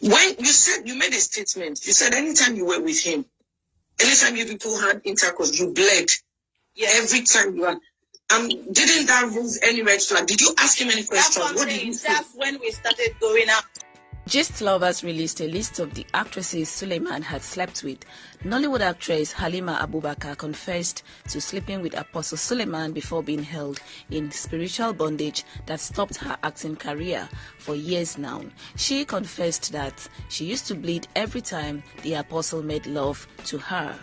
When you said, you made a statement, you said anytime you were with him, anytime you people had intercourse, you bled. Yes. Every time you were. Didn't that remove any red flag? Did you ask him any questions? What did you say? That's when we started going out. Gist Lovers released a list of the actresses Suleman had slept with. Nollywood actress Halima Abubakar confessed to sleeping with Apostle Suleman before being held in spiritual bondage that stopped her acting career for years now. She confessed that she used to bleed every time the apostle made love to her.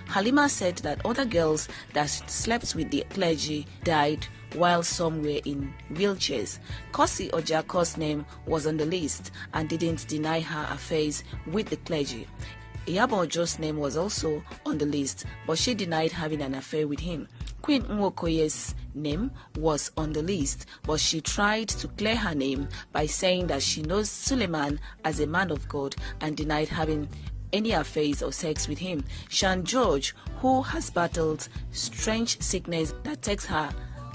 Halima said that other girls that slept with the clergy died while some were in wheelchairs. Kosi Ojako's name was on the list and didn't deny her affairs with the clergy. Iyabo Ojo's name was also on the list, but she denied having an affair with him. Queen Nwokoye's name was on the list, but she tried to clear her name by saying that she knows Suleman as a man of God and denied having any affairs or sex with him. Shan George, who has battled strange sickness that takes her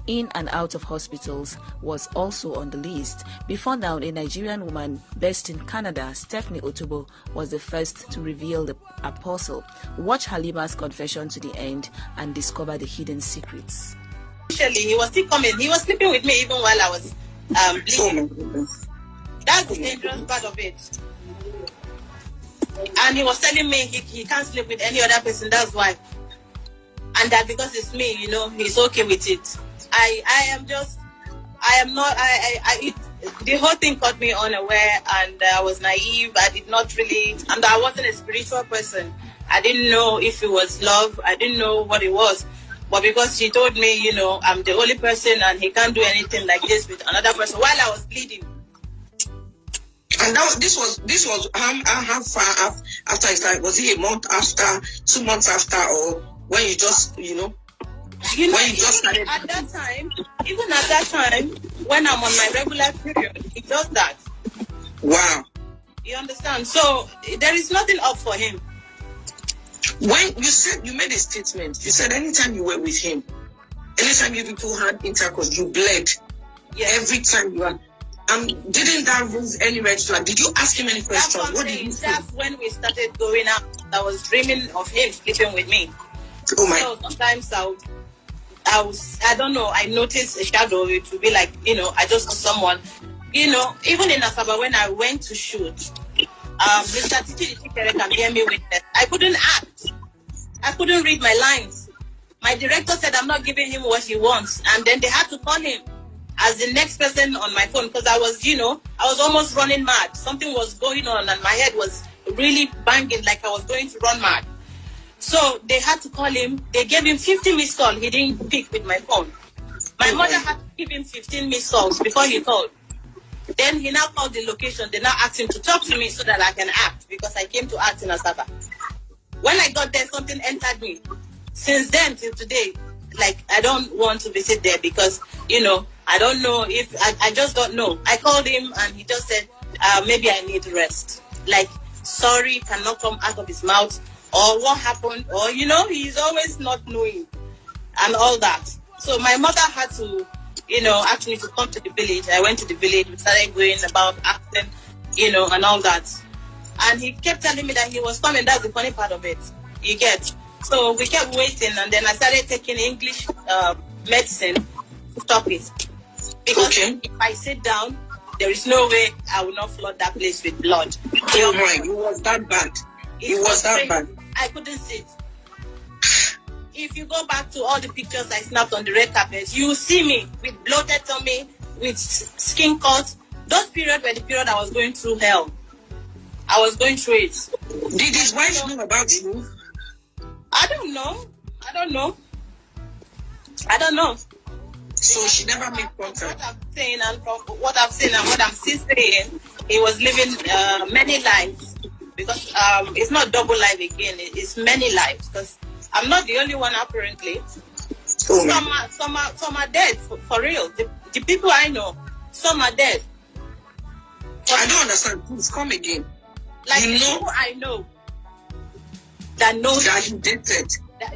in and out of hospitals, was also on the list. Before now, a Nigerian woman based in Canada, Stephanie Otobo, was the first to reveal the apostle. Watch Halima's confession to the end and discover the hidden secrets. Initially, he was still coming. He was sleeping with me even while I was bleeding. That's the dangerous part of it. And he was telling me he can't sleep with any other person, that's why. And that because it's me, he's okay with it. The whole thing caught me unaware, and I was naive. I did not really, and I wasn't a spiritual person. I didn't know if it was love. I didn't know what it was. But because she told me, I'm the only person and he can't do anything like this with another person while I was bleeding. And this was how far after it started? Was it a month after, 2 months after, or when you just, when you just started? At that time, even at that time, when I'm on my regular period, he does that. Wow. You understand? So there is nothing up for him. When you said, you made a statement, you said anytime you were with him, anytime you people had intercourse, you bled. Yes. Every time you were. Didn't that remove any red flag? Did you ask him any questions? What did you say? That's when we started going out. I was dreaming of him sleeping with me. Oh my. So sometimes I don't know, I noticed a shadow. It would be like, I just saw someone, even in Asaba when I went to shoot, Mr. Titi can hear me witness. I couldn't act. I couldn't read my lines. My director said I'm not giving him what he wants. And then they had to call him as the next person on my phone because I was almost running mad. Something was going on and my head was really banging like I was going to run mad. So they had to call him. They gave him 50 missed calls. He didn't pick with my phone. My mother had to give him 15 missed calls before he called. Then he now called the location. They now asked him to talk to me so that I can act because I came to act in Asaba. When I got there, something entered me. Since then till today, I don't want to visit there because, I don't know if, I just don't know. I called him and he just said, maybe I need rest. Sorry cannot come out of his mouth or what happened or, he's always not knowing and all that. So my mother had to, ask me to come to the village. I went to the village. We started going about acting, and all that. And he kept telling me that he was coming. That's the funny part of it. You get. So we kept waiting, and then I started taking English medicine to stop it. Because if I sit down, there is no way I will not flood that place with blood. Oh my, it was that bad. It was that bad. I couldn't sit. If you go back to all the pictures I snapped on the red carpet, you will see me with bloated tummy, with skin cuts. Those periods were the period I was going through hell. I was going through it. Did his wife know about you? I don't know. So she never made contact. What I'm saying and from what I've seen and what I'm still saying, he was living many lives because it's not double life again. It's many lives because I'm not the only one apparently. Oh, some are dead for real. The people I know, some are dead. I don't understand. Please come again. The people I know that knows that he dated.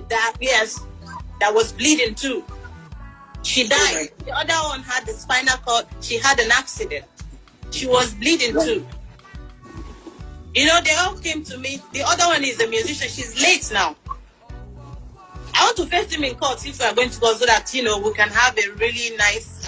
That was bleeding too. She died. The other one had the spinal cord. She had an accident. She was bleeding too. You know, they all came to me. The other one is a musician. She's late now. I want to face him in court if we are going to go, so that, you know, we can have a really nice,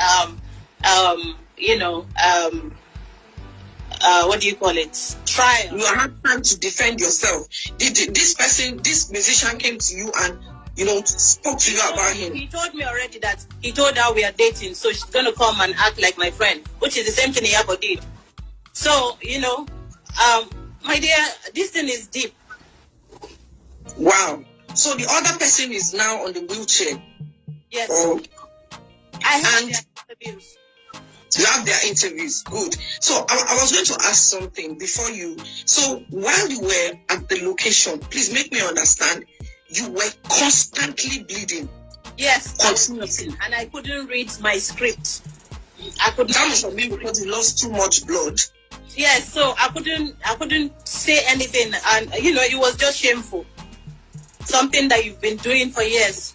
what do you call it? Trial. You have time to defend yourself. This musician came to you and, you know, spoke to you about him. He told me already that he told her we are dating, so she's going to come and act like my friend, which is the same thing Iyabo did. So, you know, my dear, this thing is deep. Wow. So the other person is now on the wheelchair. Yes. Oh. I have their interviews. You have their interviews. Good. So I was going to ask something before you. So while you were at the location, please make me understand, you were constantly bleeding. Yes. Continuously. And I couldn't read my script. I couldn't. That was for me because you lost too much blood. Yes. So I couldn't say anything, and you know, it was just shameful. Something that you've been doing for years.